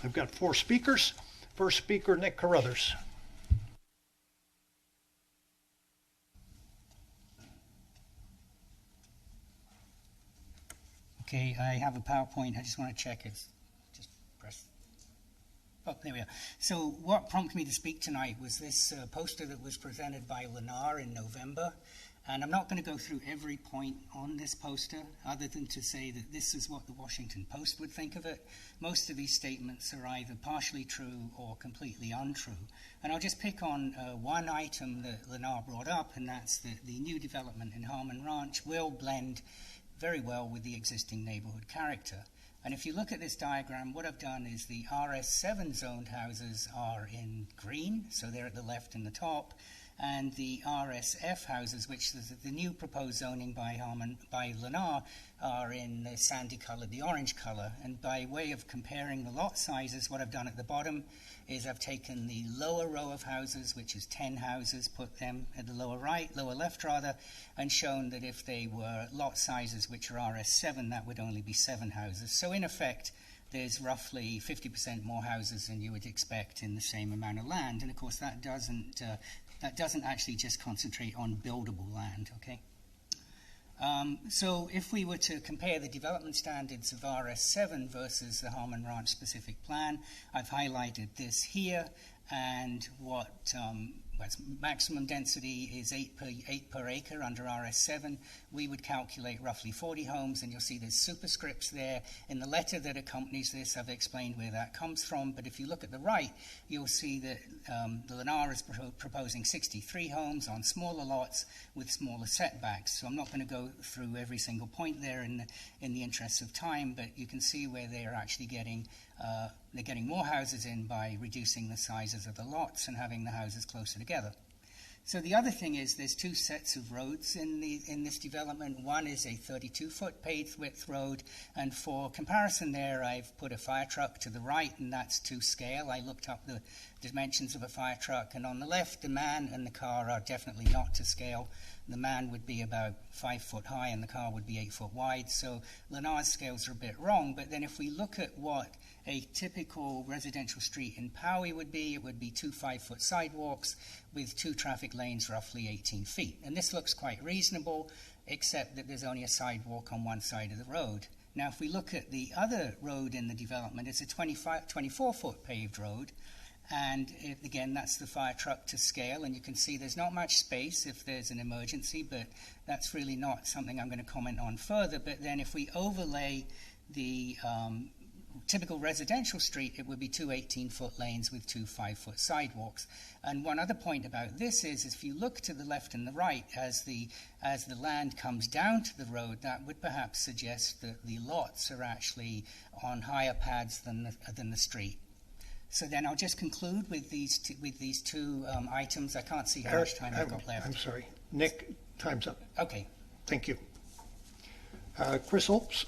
I've got 4 speakers. First speaker, Nick Carruthers. Okay, I have a PowerPoint. I just want to check it. Just press. Oh, there we are. So what prompted me to speak tonight was this poster that was presented by Lennar in November. And I'm not going to go through every point on this poster, other than to say that this is what the Washington Post would think of it. Most of these statements are either partially true or completely untrue. And I'll just pick on one item that Lennar brought up, and that's that the new development in Harmon Ranch will blend very well with the existing neighborhood character. And if you look at this diagram, what I've done is the RS7 zoned houses are in green, so they're at the left in the top, and the RSF houses, which is the new proposed zoning by Lennar, are in the sandy color, the orange color. And by way of comparing the lot sizes, what I've done at the bottom is I've taken the lower row of houses, which is 10 houses, put them at the lower left rather, and shown that if they were lot sizes which are RS7, that would only be 7 houses. So in effect, there's roughly 50% more houses than you would expect in the same amount of land. And of course, that doesn't actually just concentrate on buildable land, okay? So if we were to compare the development standards of RS7 versus the Harmon Ranch specific plan, I've highlighted this here, and what maximum density is 8 per acre under RS7. We would calculate roughly 40 homes, and you'll see there's superscripts there. In the letter that accompanies this, I've explained where that comes from, but if you look at the right, you'll see that the Lennar is proposing 63 homes on smaller lots with smaller setbacks. So I'm not going to go through every single point there in the interest of time, but you can see where they are actually getting they're getting more houses in by reducing the sizes of the lots and having the houses closer together. So the other thing is there's 2 sets of roads in this development. One is a 32-foot paved width road, and for comparison there, I've put a fire truck to the right, and that's to scale. I looked up the dimensions of a fire truck, and on the left, the man and the car are definitely not to scale. The man would be about 5 foot high, and the car would be 8 foot wide. So Lennar's scales are a bit wrong, but then if we look at what a typical residential street in Poway would be, it would be 2 5-foot sidewalks with 2 traffic lanes roughly 18 feet. And this looks quite reasonable, except that there's only a sidewalk on one side of the road. Now, if we look at the other road in the development, it's a 24-foot paved road. And again, that's the fire truck to scale, and you can see there's not much space if there's an emergency, but that's really not something I'm going to comment on further. But then if we overlay the typical residential street, it would be 2 18-foot lanes with 2 5-foot sidewalks. And one other point about this is if you look to the left and the right, as the land comes down to the road, that would perhaps suggest that the lots are actually on higher pads than the street. So then I'll just conclude with these two items. I can't see how much time I've got left. I'm sorry. Nick, time's up. Okay. Thank you. Chris Olps.